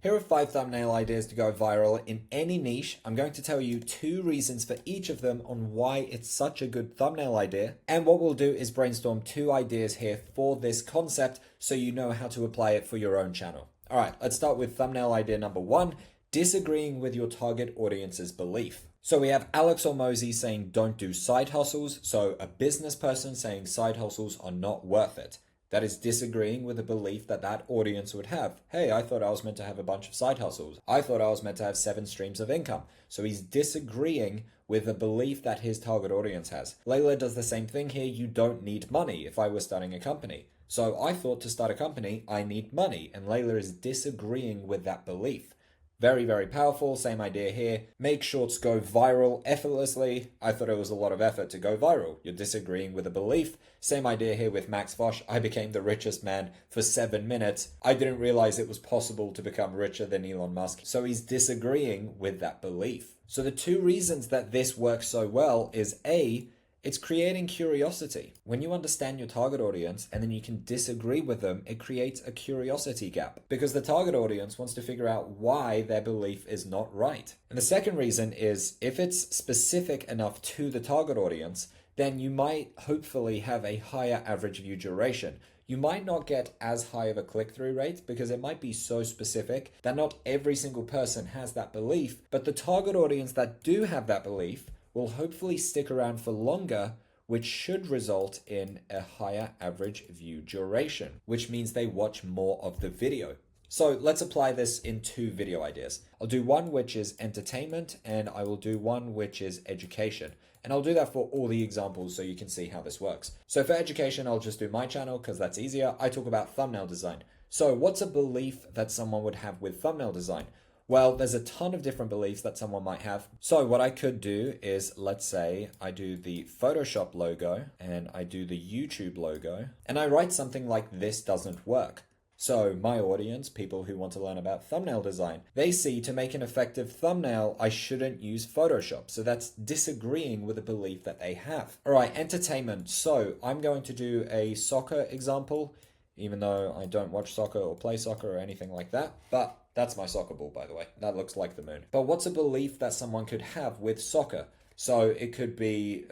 Here are 5 thumbnail ideas to go viral in any niche. I'm going to tell you 2 reasons for each of them on why it's such a good thumbnail idea. And what we'll do is brainstorm 2 ideas here for this concept so you know how to apply it for your own channel. All right, let's start with thumbnail idea number 1, disagreeing with your target audience's belief. So we have Alex Hormozi saying don't do side hustles. So a business person saying side hustles are not worth it. That is disagreeing with the belief that that audience would have. Hey, I thought I was meant to have a bunch of side hustles. I thought I was meant to have 7 streams of income. So he's disagreeing with the belief that his target audience has. Layla does the same thing here. You don't need money if I was starting a company. So I thought to start a company, I need money. And Layla is disagreeing with that belief. Very, very powerful. Same idea here. Make shorts go viral effortlessly. I thought it was a lot of effort to go viral. You're disagreeing with a belief. Same idea here with Max Fosh. I became the richest man for 7 minutes. I didn't realize it was possible to become richer than Elon Musk. So he's disagreeing with that belief. So the 2 reasons that this works so well is A, it's creating curiosity. When you understand your target audience and then you can disagree with them, it creates a curiosity gap because the target audience wants to figure out why their belief is not right. And the second reason is if it's specific enough to the target audience, then you might hopefully have a higher average view duration. You might not get as high of a click-through rate because it might be so specific that not every single person has that belief, but the target audience that do have that belief will hopefully stick around for longer, which should result in a higher average view duration, which means they watch more of the video. So let's apply this in 2 video ideas. I'll do one which is entertainment and I will do one which is education. And I'll do that for all the examples so you can see how this works. So for education, I'll just do my channel because that's easier. I talk about thumbnail design. So what's a belief that someone would have with thumbnail design? Well, there's a ton of different beliefs that someone might have. So what I could do is, let's say I do the Photoshop logo and I do the YouTube logo and I write something like this doesn't work. So my audience, people who want to learn about thumbnail design, they see to make an effective thumbnail, I shouldn't use Photoshop. So that's disagreeing with a belief that they have. All right, entertainment. So I'm going to do a soccer example, even though I don't watch soccer or play soccer or anything like that. But that's my soccer ball, by the way. That looks like the moon. But what's a belief that someone could have with soccer? So it could be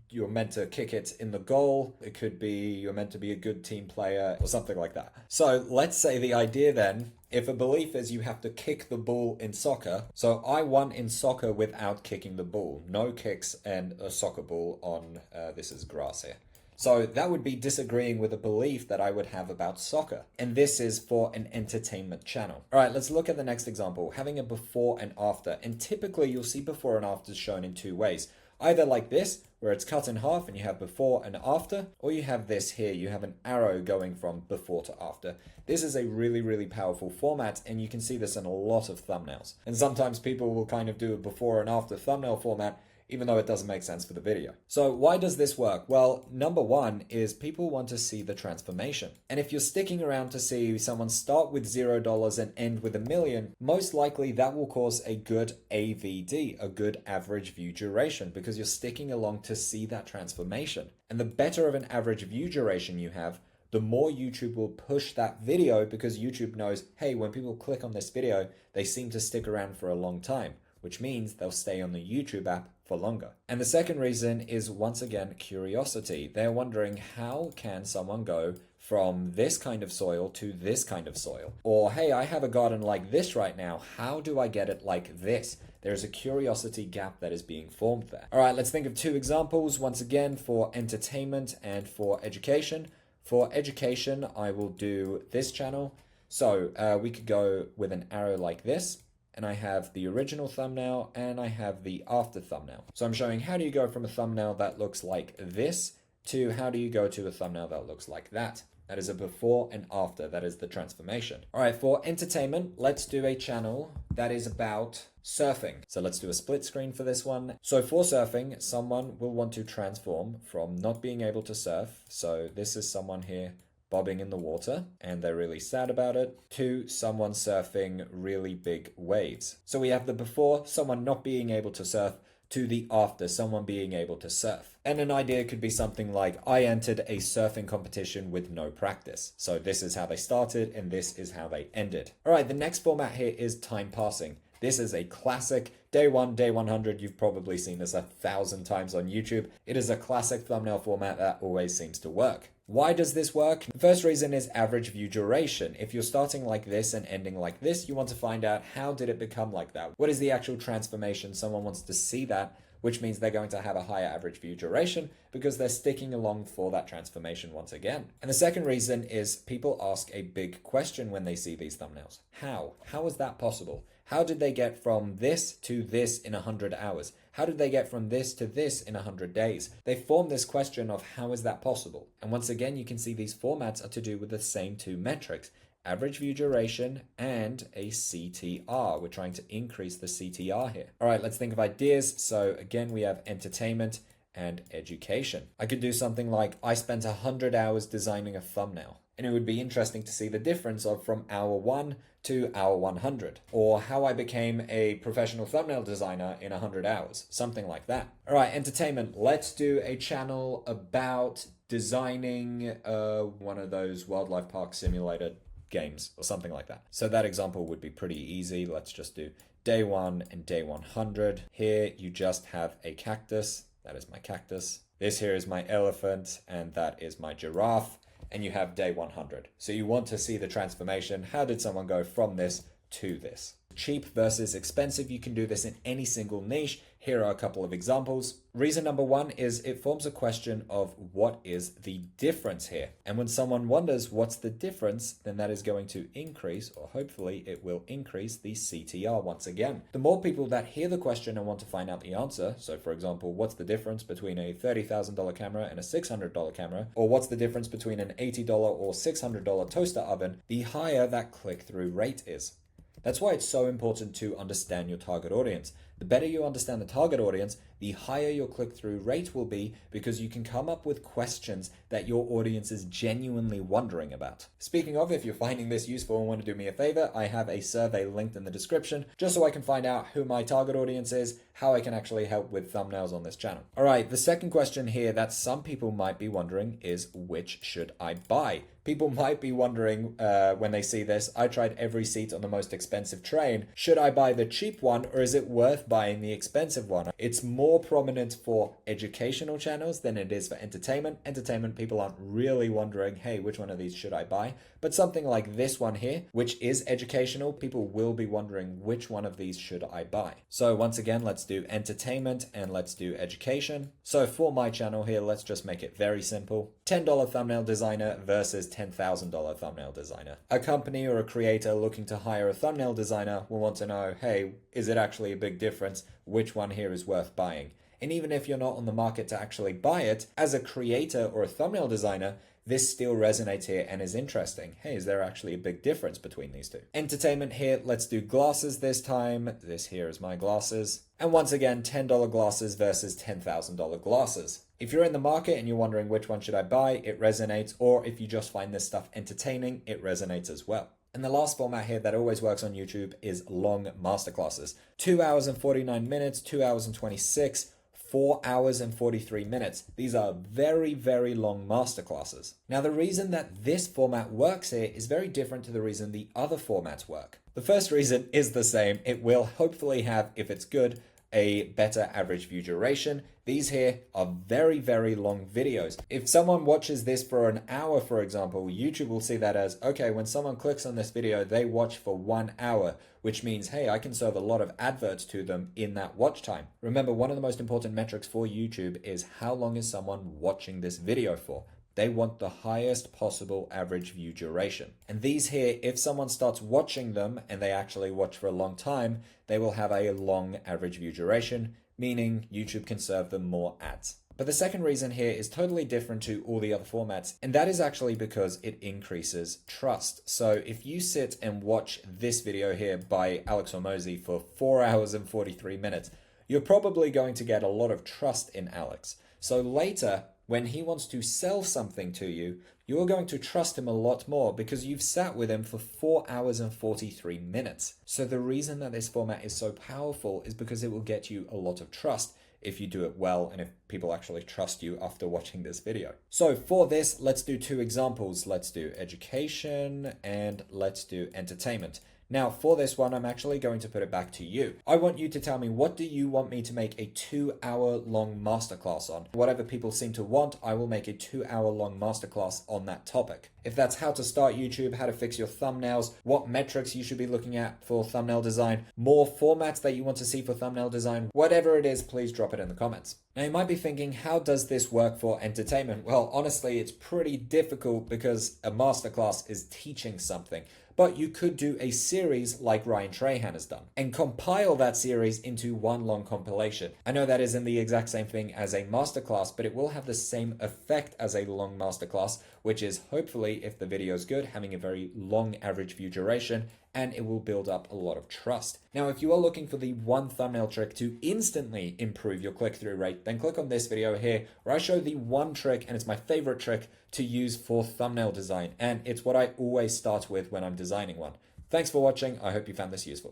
you're meant to kick it in the goal. It could be you're meant to be a good team player or something like that. So let's say the idea then, if a belief is you have to kick the ball in soccer. So I won in soccer without kicking the ball. No kicks and a soccer ball on, this is grass here. So that would be disagreeing with a belief that I would have about soccer. And this is for an entertainment channel. All right, let's look at the next example, having a before and after. And typically you'll see before and after shown in 2 ways. Either like this, where it's cut in half and you have before and after, or you have this here, you have an arrow going from before to after. This is a really, really powerful format, and you can see this in a lot of thumbnails. And sometimes people will kind of do a before and after thumbnail format, even though it doesn't make sense for the video. So why does this work? Well, number 1 is people want to see the transformation. And if you're sticking around to see someone start with $0 and end with $1 million, most likely that will cause a good AVD, a good average view duration, because you're sticking along to see that transformation. And the better of an average view duration you have, the more YouTube will push that video because YouTube knows, hey, when people click on this video, they seem to stick around for a long time, which means they'll stay on the YouTube app for longer. And the second reason is, once again, curiosity. They're wondering, how can someone go from this kind of soil to this kind of soil? Or, hey, I have a garden like this right now. How do I get it like this? There's a curiosity gap that is being formed there. All right, let's think of 2 examples, once again, for entertainment and for education. For education, I will do this channel. So we could go with an arrow like this. And I have the original thumbnail and I have the after thumbnail. So I'm showing how do you go from a thumbnail that looks like this to how do you go to a thumbnail that looks like that. That is a before and after. That is the transformation. All right, for entertainment, let's do a channel that is about surfing. So let's do a split screen for this one. So for surfing, someone will want to transform from not being able to surf. So this is someone here bobbing in the water and they're really sad about it, to someone surfing really big waves. So we have the before, someone not being able to surf, to the after, someone being able to surf. And an idea could be something like, I entered a surfing competition with no practice. So this is how they started and this is how they ended. All right, the next format here is time passing. This is a classic. Day 1, day 100, you've probably seen this 1,000 times on YouTube. It is a classic thumbnail format that always seems to work. Why does this work? The first reason is average view duration. If you're starting like this and ending like this, you want to find out, how did it become like that? What is the actual transformation? Someone wants to see that, which means they're going to have a higher average view duration because they're sticking along for that transformation once again. And the second reason is people ask a big question when they see these thumbnails. How? How is that possible? How did they get from this to this in 100 hours? How did they get from this to this in 100 days? They form this question of how is that possible? And once again, you can see these formats are to do with the same two metrics, average view duration and a CTR. We're trying to increase the CTR here. All right, let's think of ideas. So again, we have entertainment and education. I could do something like, I spent 100 hours designing a thumbnail. And it would be interesting to see the difference of from hour 1 to hour 100, or how I became a professional thumbnail designer in 100 hours, something like that. All right, entertainment. Let's do a channel about designing one of those wildlife park simulator games or something like that. So that example would be pretty easy. Let's just do day 1 and day 100. Here you just have a cactus. That is my cactus. This here is my elephant, and that is my giraffe. And you have day 100. So you want to see the transformation. How did someone go from this to this? Cheap versus expensive. You can do this in any single niche. Here are a couple of examples. Reason number 1 is it forms a question of what is the difference here? And when someone wonders what's the difference, then that is going to increase, or hopefully it will increase, the CTR once again. The more people that hear the question and want to find out the answer, so for example, what's the difference between a $30,000 camera and a $600 camera? Or what's the difference between an $80 or $600 toaster oven? The higher that click-through rate is. That's why it's so important to understand your target audience. The better you understand the target audience, the higher your click-through rate will be, because you can come up with questions that your audience is genuinely wondering about. Speaking of, if you're finding this useful and want to do me a favor, I have a survey linked in the description, just so I can find out who my target audience is, how I can actually help with thumbnails on this channel. All right, the second question here that some people might be wondering is, which should I buy? People might be wondering when they see this, I tried every seat on the most expensive train. Should I buy the cheap one, or is it worth buying the expensive one? It's more prominent for educational channels than it is for entertainment. Entertainment, people aren't really wondering, hey, which one of these should I buy? But something like this one here, which is educational, people will be wondering, which one of these should I buy? So once again, let's do entertainment and let's do education. So for my channel here, let's just make it very simple. $10 thumbnail designer versus $10,000 thumbnail designer. A company or a creator looking to hire a thumbnail designer will want to know, hey, is it actually a big difference? Which one here is worth buying? And even if you're not on the market to actually buy it, as a creator or a thumbnail designer, this still resonates here and is interesting. Hey, is there actually a big difference between these two? Entertainment here, let's do glasses this time. This here is my glasses. And once again, $10 glasses versus $10,000 glasses. If you're in the market and you're wondering which one should I buy, it resonates. Or if you just find this stuff entertaining, it resonates as well. And the last format here that always works on YouTube is long masterclasses. 2 hours and 49 minutes, 2 hours and 26, 4 hours and 43 minutes. These are very, very long masterclasses. Now, the reason that this format works here is very different to the reason the other formats work. The first reason is the same. It will hopefully have, if it's good, a better average view duration. These here are very, very long videos. If someone watches this for an hour, for example, YouTube will see that as, okay, when someone clicks on this video, they watch for 1 hour, which means, hey, I can serve a lot of adverts to them in that watch time. Remember, one of the most important metrics for YouTube is how long is someone watching this video for? They want the highest possible average view duration. And these here, if someone starts watching them and they actually watch for a long time, they will have a long average view duration, meaning YouTube can serve them more ads. But the second reason here is totally different to all the other formats, and that is actually because it increases trust. So if you sit and watch this video here by Alex Hormozi for 4 hours and 43 minutes, you're probably going to get a lot of trust in Alex. So later, when he wants to sell something to you, you're going to trust him a lot more because you've sat with him for 4 hours and 43 minutes. So the reason that this format is so powerful is because it will get you a lot of trust. if you do it well and if people actually trust you after watching this video. So for this, let's do two examples. Let's do education and let's do entertainment. Now, for this one, I'm actually going to put it back to you. I want you to tell me, what do you want me to make a 2-hour long masterclass on? Whatever people seem to want, I will make a 2-hour long masterclass on that topic. If that's how to start YouTube, how to fix your thumbnails, what metrics you should be looking at for thumbnail design, more formats that you want to see for thumbnail design, whatever it is, please drop it in the comments. Now, you might be thinking, how does this work for entertainment? Well, honestly, it's pretty difficult because a masterclass is teaching something. But you could do a series like Ryan Trahan has done and compile that series into one long compilation. I know that isn't the exact same thing as a masterclass, but it will have the same effect as a long masterclass, which is hopefully, if the video is good, having a very long average view duration, and it will build up a lot of trust. Now, if you are looking for the one thumbnail trick to instantly improve your click-through rate, then click on this video here where I show the one trick, and it's my favorite trick to use for thumbnail design, and it's what I always start with when I'm designing one. Thanks for watching. I hope you found this useful.